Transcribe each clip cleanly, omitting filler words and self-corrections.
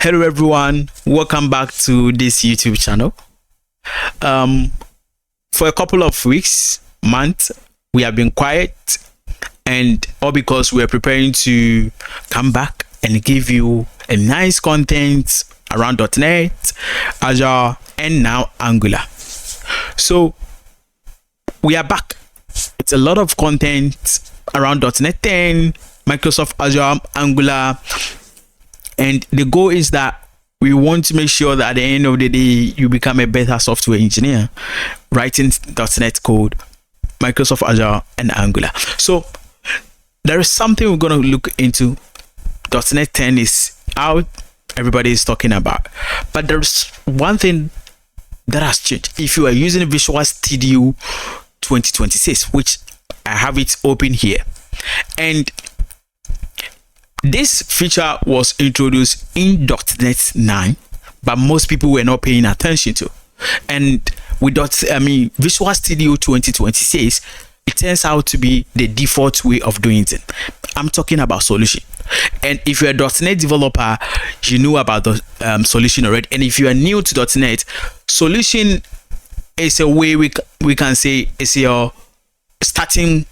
Hello everyone, welcome back to this YouTube channel. For a couple of weeks, months, we have been quiet, and all because we are preparing to come back and give you a nice content around .NET, Azure, and now Angular. So we are back. It's a lot of content around .NET 10, Microsoft Azure, Angular, and the goal is that we want to make sure that at the end of the day you become a better software engineer writing .NET code, Microsoft Azure, and Angular. So there is something we're going to look into. .NET 10 is out, everybody is talking about, but there's one thing that has changed. If you are using Visual Studio 2026, which I have it open here, and this feature was introduced in .NET 9, but most people were not paying attention to. And with Visual Studio 2026, it turns out to be the default way of doing it. I'm talking about solution. And if you're a .NET developer, you know about the solution already. And if you are new to .NET, solution is a way we can say is your starting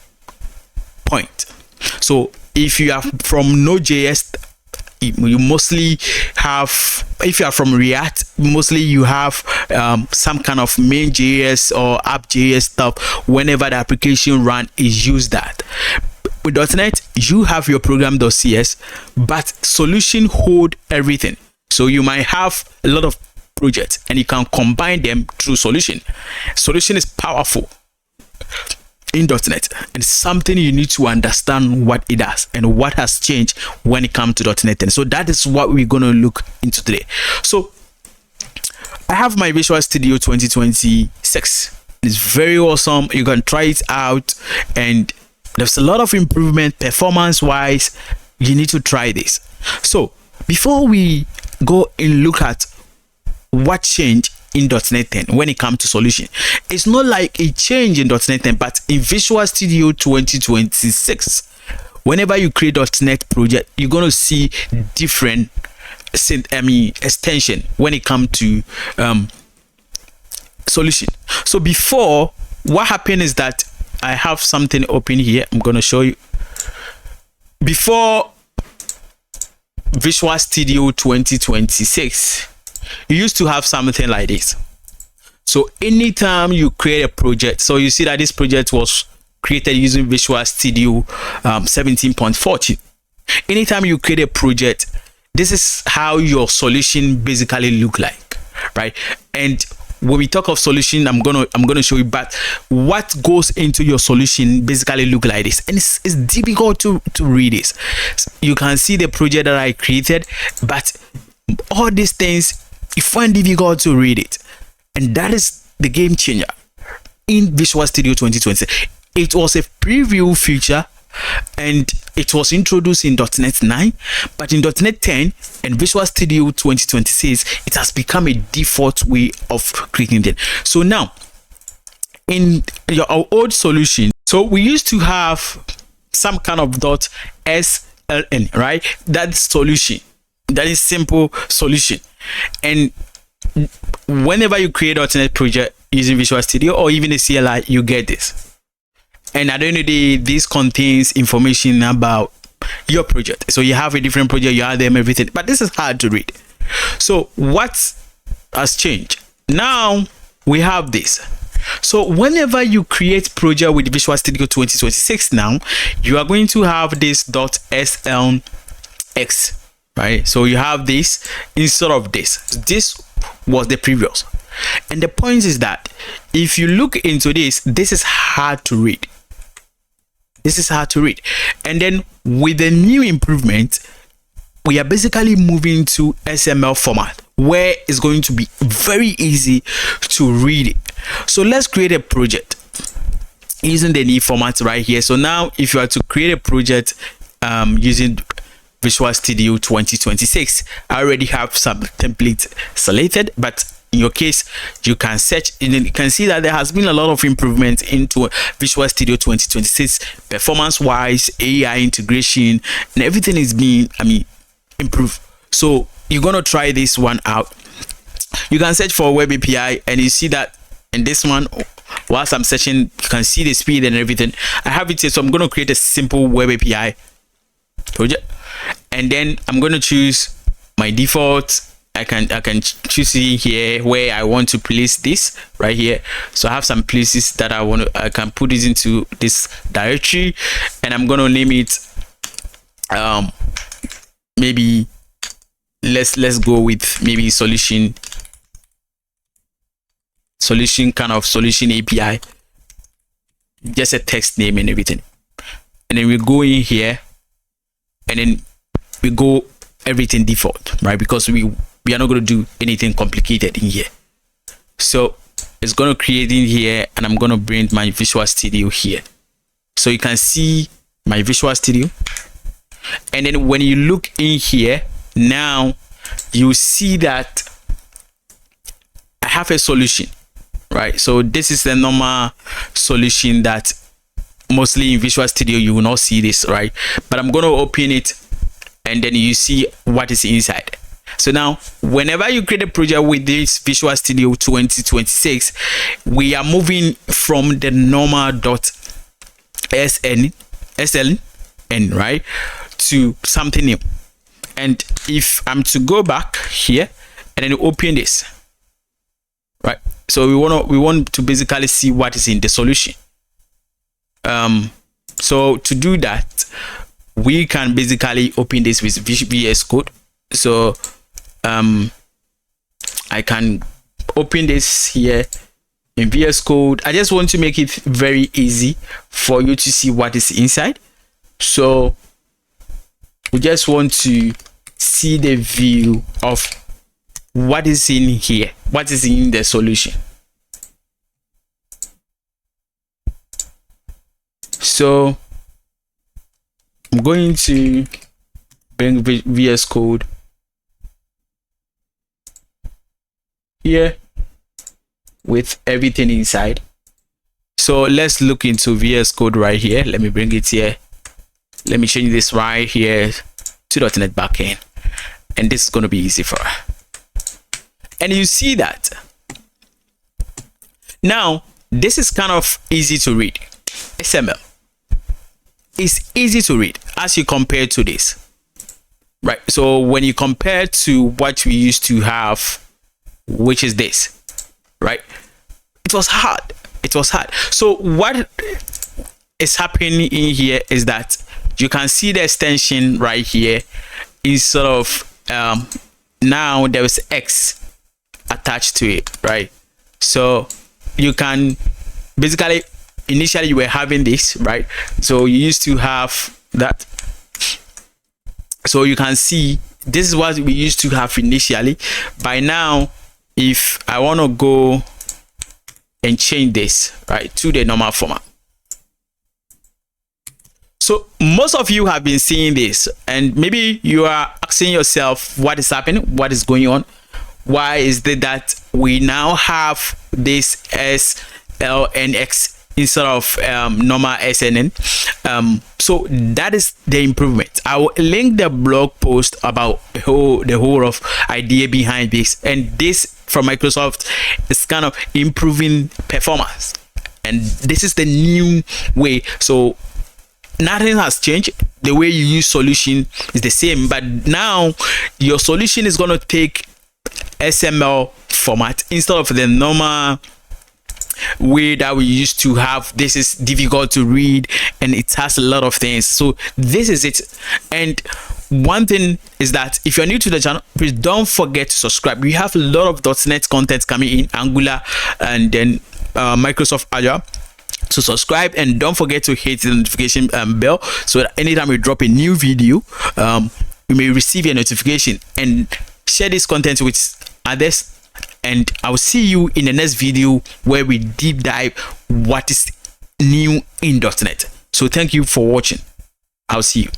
point. So if you are from Node.js, you mostly have, if you are from React, mostly you have some kind of main.js or app.js stuff. Whenever the application run is use that. With .NET, you have your program.cs, but solution hold everything. So you might have a lot of projects and you can combine them through solution. Solution is powerful in .NET, and something you need to understand what it does and what has changed when it comes to .NET 10. So that is what we're going to look into today. So I have my Visual Studio 2026. It's very awesome. You can try it out, and there's a lot of improvement performance wise. You need to try this. So before we go and look at what changed in .NET 10 when it comes to solution, it's not like a change in .NET 10, but in Visual Studio 2026, whenever you create .NET project, you're going to see different extension when it comes to solution. So before, what happened is that I have something open here. I'm going to show you. Before Visual Studio 2026, you used to have something like this. So anytime you create a project, so you see that this project was created using Visual Studio 17.14. Anytime you create a project, this is how your solution basically look like, right? And when we talk of solution, I'm gonna show you, but what goes into your solution basically look like this, and it's difficult to read this. You can see the project that I created, but all these things, you find difficult to read it, and that is the game changer in Visual Studio 2020. It was a preview feature, and it was introduced in .NET 9, but in .NET 10 and Visual Studio 2026, it has become a default way of creating it. So now, in our old solution, so we used to have some kind of .SLN, right? That solution, that is simple solution. And whenever you create a .NET project using Visual Studio or even a CLI, you get this. And at the end of the day, this contains information about your project. So you have a different project, you add them, everything, but this is hard to read. So what has changed? Now we have this. So whenever you create project with Visual Studio 2026, now you are going to have this .SLNX, right? So you have this instead of this. This was the previous. And the point is that if you look into this, this is hard to read. This is hard to read. And then with the new improvement, we are basically moving to XML format, where it's going to be very easy to read it. So let's create a project using the new format right here. So now if you are to create a project using Visual Studio 2026, I already have some templates selected, but in your case, you can search and then you can see that there has been a lot of improvement into Visual Studio 2026 performance wise, AI integration, and everything is being improved. So you're going to try this one out. You can search for web API, and you see that in this one, whilst I'm searching, you can see the speed and everything. I have it here, so I'm going to create a simple web API project, and then I'm going to choose my default. I can choose here where I want to place this right here. So I have some places that I can put it into this directory, and I'm going to name it maybe let's go with maybe solution API, just a text name and everything. And then we go in here, and then we go everything default, right? Because we are not going to do anything complicated in here. So it's going to create in here, and I'm going to bring my Visual Studio here, so you can see my Visual Studio. And then when you look in here now, you see that I have a solution, right? So this is the normal solution that mostly in Visual Studio you will not see this, right? But I'm going to open it, and then you see what is inside. So now whenever you create a project with this Visual Studio 2026, we are moving from the normal SLN, right, to something new. And if I'm to go back here and then open this, right, so we want to basically see what is in the solution. So to do that, we can basically open this with VS Code. So I can open this here in VS Code. I just want to make it very easy for you to see what is inside. So we just want to see the view of what is in here, what is in the solution. So I'm going to bring VS Code here with everything inside. So let's look into VS Code right here. Let me bring it here. Let me change this right here to .NET backend, and this is going to be easy for us. And you see that now this is kind of easy to read. XML is easy to read as you compare to this, right? So when you compare to what we used to have, which is this, right, it was hard. So what is happening in here is that you can see the extension right here is sort of now there is X attached to it, right? So you can basically, initially you were having this, right? So you used to have that. So you can see this is what we used to have initially. By now, if I want to go and change this, right, to the normal format. So most of you have been seeing this, and maybe you are asking yourself what is happening, what is going on. Why is it that we now have this SLNX instead of normal SNN? So that is the improvement. I will link the blog post about the whole of idea behind this, and this from Microsoft is kind of improving performance, and this is the new way. So nothing has changed. The way you use solution is the same, but now your solution is going to take XML format instead of the normal way that we used to have. This is difficult to read, and it has a lot of things. So this is it. And one thing is that if you're new to the channel, please don't forget to subscribe. We have a lot of .NET content coming in, Angular, and then Microsoft Azure. So subscribe, and don't forget to hit the notification bell, so that anytime we drop a new video, you may receive a notification. And share this content with others, and I'll see you in the next video where we deep dive what is new in .NET. So thank you for watching. I'll see you.